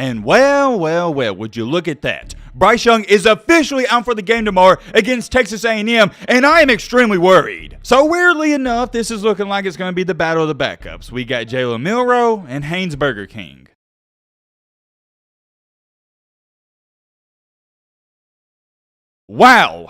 And well, would you look at that? Bryce Young is officially out for the game tomorrow against Texas A&M, and I am extremely worried. So weirdly enough, this is looking like it's going to be the battle of the backups. We got Jalen Milroe and Haynes Burger King. Wow.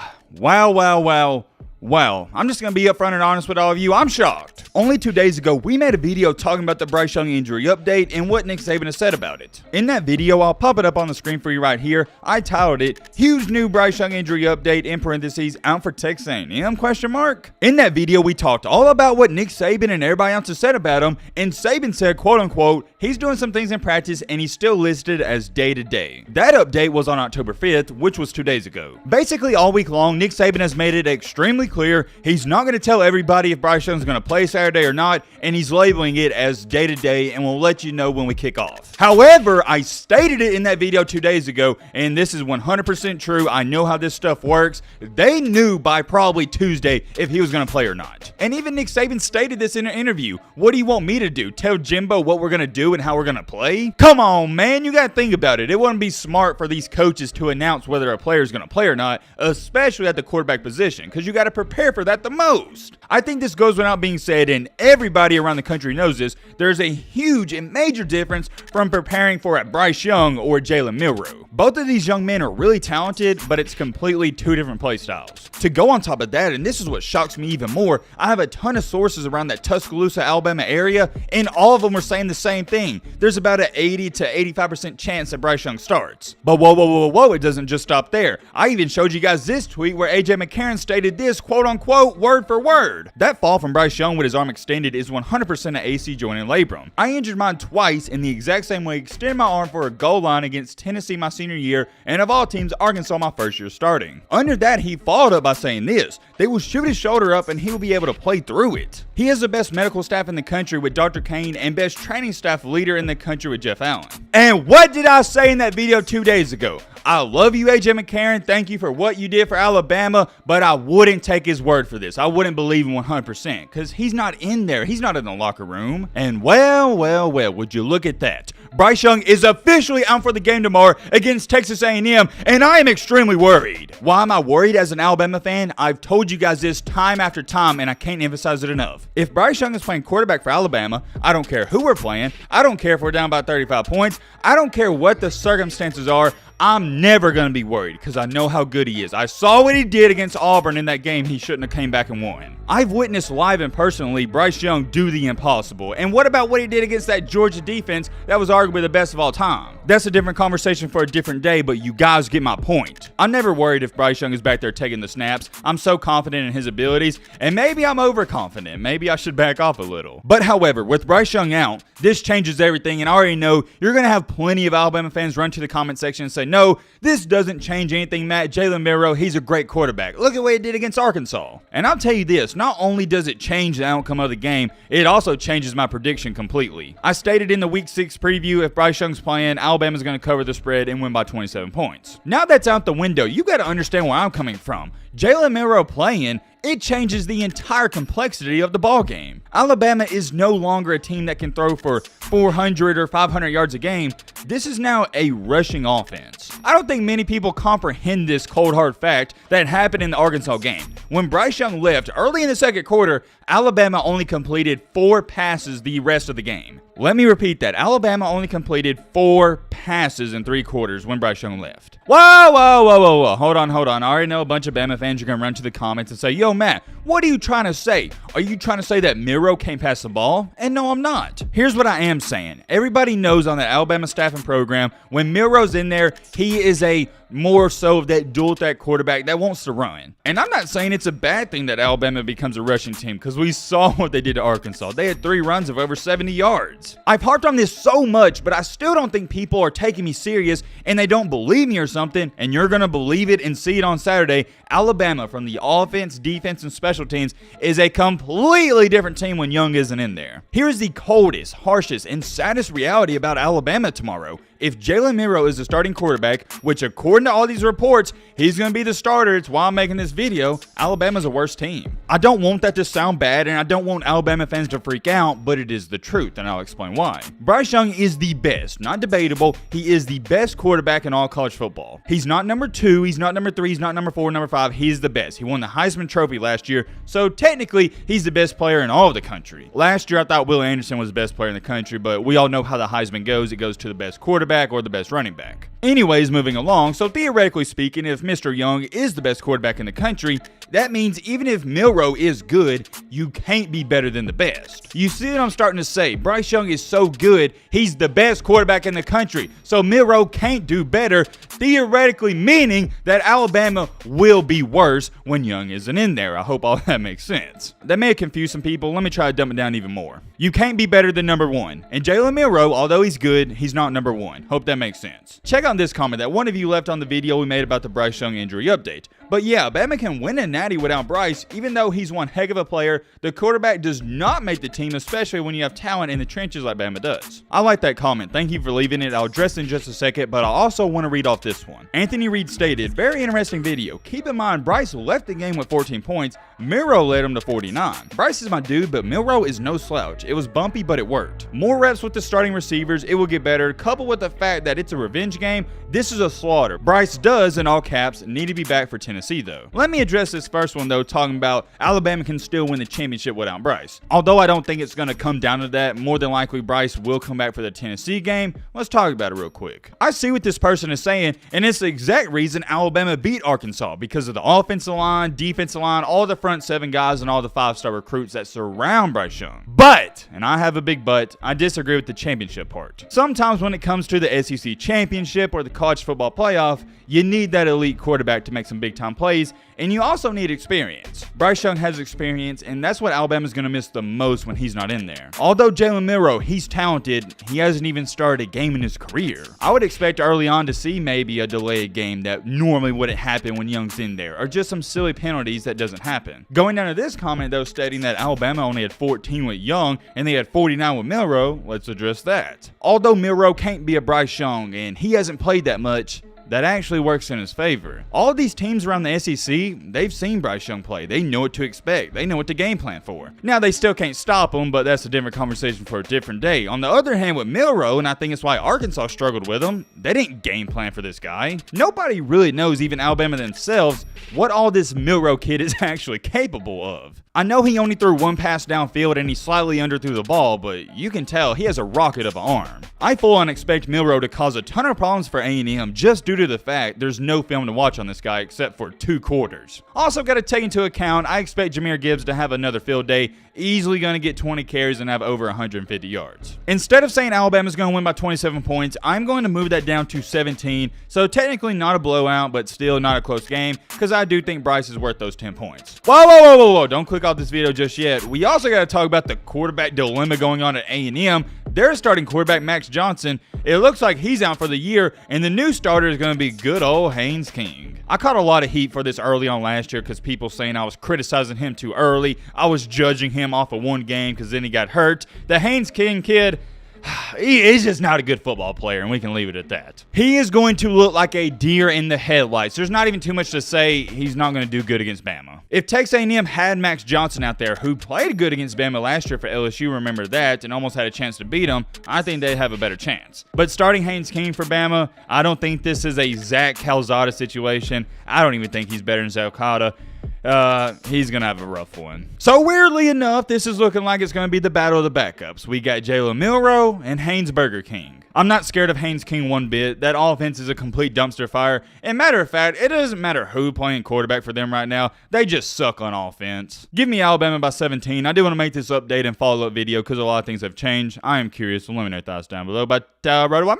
I'm just going to be upfront and honest with all of you. I'm shocked. Only 2 days ago, we made a video talking about the Bryce Young injury update and what Nick Saban has said about it. In that video, I'll pop it up on the screen for you right here. I titled it, "Huge New Bryce Young Injury Update," in parentheses, "out for Texas A&M?" question mark. In that video, we talked all about what Nick Saban and everybody else has said about him, and Saban said, quote unquote, he's doing some things in practice and he's still listed as day-to-day. That update was on October 5th, which was 2 days ago. Basically, all week long, Nick Saban has made it extremely clear he's not going to tell everybody if Bryce Young's going to play Saturday or not, and he's labeling it as day-to-day and will let you know when we kick off. However, I stated it in that video 2 days ago, and this is 100% true. I know how this stuff works. They knew by probably Tuesday if he was going to play or not. And even Nick Saban stated this in an interview. What do you want me to do? Tell Jimbo what we're going to do and how we're going to play? Come on, man. You got to think about it. It wouldn't be smart for these coaches to announce whether a player is going to play or not, especially at the quarterback position, because you got to prepare for that the most. I think this goes without being said, and everybody around the country knows this. There's a huge and major difference from preparing for a Bryce Young or Jalen Milroe. Both of these young men are really talented, but it's completely two different play styles. To go on top of that, and this is what shocks me even more, I have a ton of sources around that Tuscaloosa, Alabama area, and all of them are saying the same thing. There's about an 80 to 85% chance that Bryce Young starts. But whoa, it doesn't just stop there. I even showed you guys this tweet where AJ McCarron stated this, quote unquote, word for word. That fall from Bryce Young with his arm extended is 100% an AC joint and labrum. I injured mine twice in the exact same way, extended my arm for a goal line against Tennessee my senior year, and of all teams, Arkansas my first year starting. Under that, he followed up by saying this: they will shoot his shoulder up and he will be able to play through it. He has the best medical staff in the country with Dr. Kane and best training staff leader in the country with Jeff Allen. And what did I say in that video 2 days ago? I love you, AJ McCarron. Thank you for what you did for Alabama, but I wouldn't take his word for this. I wouldn't believe him 100% because he's not in there. He's not in the locker room. And well, would you look at that? Bryce Young is officially out for the game tomorrow against Texas A&M, and I am extremely worried. Why am I worried as an Alabama fan? I've told you guys this time after time, and I can't emphasize it enough. If Bryce Young is playing quarterback for Alabama, I don't care who we're playing. I don't care if we're down by 35 points. I don't care what the circumstances are. I'm never going to be worried because I know how good he is. I saw what he did against Auburn in that game he shouldn't have came back and won. I've witnessed live and personally Bryce Young do the impossible. And what about what he did against that Georgia defense that was arguably the best of all time? That's a different conversation for a different day, but you guys get my point. I'm never worried if Bryce Young is back there taking the snaps. I'm so confident in his abilities, and maybe I'm overconfident. Maybe I should back off a little. But however, with Bryce Young out, this changes everything, and I already know you're going to have plenty of Alabama fans run to the comment section and say, no, this doesn't change anything, Matt. Jalen Milroe, he's a great quarterback. Look at what he did against Arkansas. And I'll tell you this, not only does it change the outcome of the game, it also changes my prediction completely. I stated in the Week 6 preview, if Bryce Young's playing, Alabama's going to cover the spread and win by 27 points. Now that's out the window, you got to understand where I'm coming from. Jalen Milroe playing, it changes the entire complexity of the ball game. Alabama is no longer a team that can throw for 400 or 500 yards a game. This is now a rushing offense. I don't think many people comprehend this cold hard fact that happened in the Arkansas game. When Bryce Young left early in the second quarter, Alabama only completed 4 passes the rest of the game. Let me repeat that. Alabama only completed 4 passes in 3 quarters when Bryce Young left. Whoa. Hold on. I already know a bunch of Bama fans are going to run to the comments and say, yo, Matt, what are you trying to say? Are you trying to say that Milroe can't pass the ball? And no, I'm not. Here's what I am saying. Everybody knows on the Alabama staff and program, when Milroe's in there, he is a more so of that dual threat quarterback that wants to run. And I'm not saying it's a bad thing that Alabama becomes a rushing team because we saw what they did to Arkansas. They had 3 runs of over 70 yards. I've harped on this so much, but I still don't think people are taking me serious and they don't believe me or something, and you're going to believe it and see it on Saturday. Alabama, from the offense, defense, and special teams, is a completely different team when Young isn't in there. Here's the coldest, harshest, and saddest reality about Alabama tomorrow. If Jalen Milroe is the starting quarterback, which according to all these reports, he's going to be the starter, it's why I'm making this video, Alabama's a worse team. I don't want that to sound bad, and I don't want Alabama fans to freak out, but it is the truth, and I'll explain why. Bryce Young is the best, not debatable. He is the best quarterback in all college football. He's not number 2, he's not number 3, he's not number 4, number 5. He's the best. He won the Heisman Trophy last year, so technically, he's the best player in all of the country. Last year, I thought Will Anderson was the best player in the country, but we all know how the Heisman goes. It goes to the best quarterback or the best running back. Anyways, moving along, so theoretically speaking, if Mr. Young is the best quarterback in the country, that means even if Milroe is good, you can't be better than the best. You see what I'm starting to say? Bryce Young is so good, he's the best quarterback in the country, so Milroe can't do better, theoretically meaning that Alabama will be worse when Young isn't in there. I hope all that makes sense. That may have confused some people. Let me try to dumb it down even more. You can't be better than number 1. And Jalen Milroe, although he's good, he's not number 1. Hope that makes sense. Check out this comment that one of you left on the video we made about the Bryce Young injury update. But yeah, Bama can win a natty without Bryce, even though he's one heck of a player. The quarterback does not make the team, especially when you have talent in the trenches like Bama does. I like that comment. Thank you for leaving it. I'll address it in just a second, but I also want to read off this one. Anthony Reed stated, very interesting video. Keep in mind, Bryce left the game with 14 points. Milroe led him to 49. Bryce is my dude, but Milroe is no slouch. It was bumpy, but it worked. More reps with the starting receivers, it will get better. Coupled with the fact that it's a revenge game, this is a slaughter. Bryce does, in all caps, need to be back for Tennessee, though. Let me address this first one, though, talking about Alabama can still win the championship without Bryce. Although I don't think it's going to come down to that, more than likely Bryce will come back for the Tennessee game. Let's talk about it real quick. I see what this person is saying, and it's the exact reason Alabama beat Arkansas, because of the offensive line, defensive line, all the front 7 guys, and all the 5-star recruits that surround Bryce Young. But, and I have a big but, I disagree with the championship part. Sometimes when it comes to the SEC championship or the college football playoff, you need that elite quarterback to make some big time plays, and you also need experience. Bryce Young has experience, and that's what Alabama's going to miss the most when he's not in there. Although Jalen Milroe, he's talented, he hasn't even started a game in his career. I would expect early on to see maybe a delayed game that normally wouldn't happen when Young's in there, or just some silly penalties that doesn't happen. Going down to this comment, though, stating that Alabama only had 14 with Young, and they had 49 with Milroe, let's address that. Although Milroe can't be a Bryce Young, and he hasn't played that much, that actually works in his favor. All of these teams around the SEC, they've seen Bryce Young play. They know what to expect. They know what to game plan for. Now, they still can't stop him, but that's a different conversation for a different day. On the other hand, with Milroe, and I think it's why Arkansas struggled with him, they didn't game plan for this guy. Nobody really knows, even Alabama themselves, what all this Milroe kid is actually capable of. I know he only threw 1 pass downfield and he slightly underthrew the ball, but you can tell he has a rocket of an arm. I full on expect Milroe to cause a ton of problems for A&M just due to the fact there's no film to watch on this guy except for 2 quarters. Also got to take into account, I expect Jahmyr Gibbs to have another field day, easily going to get 20 carries and have over 150 yards. Instead of saying Alabama's going to win by 27 points, I'm going to move that down to 17, so technically not a blowout, but still not a close game, because I do think Bryce is worth those 10 points. Whoa, don't click off this video just yet. We also got to talk about the quarterback dilemma going on at A&M. Their starting quarterback, Max Johnson, it looks like he's out for the year, and the new starter is going to be good old Haynes King. I caught a lot of heat for this early on last year because people saying I was criticizing him too early. I was judging him off of 1 game because then he got hurt. The Haynes King kid, he's just not a good football player, and we can leave it at that. He is going to look like a deer in the headlights. There's not even too much to say. He's not going to do good against Bama. If Texas A&M had Max Johnson out there, who played good against Bama last year for LSU, remember that, and almost had a chance to beat him, I think they'd have a better chance. But starting Haynes King for Bama, I don't think this is a Zach Calzada situation. I don't even think he's better than Calzada. He's going to have a rough one. So weirdly enough, this is looking like it's going to be the battle of the backups. We got Jalen Milroe and Haynes Burger King. I'm not scared of Haynes King one bit. That offense is a complete dumpster fire. And matter of fact, it doesn't matter who playing quarterback for them right now. They just suck on offense. Give me Alabama by 17. I do want to make this update and follow-up video because a lot of things have changed. I am curious. So let me know your thoughts down below. But right away,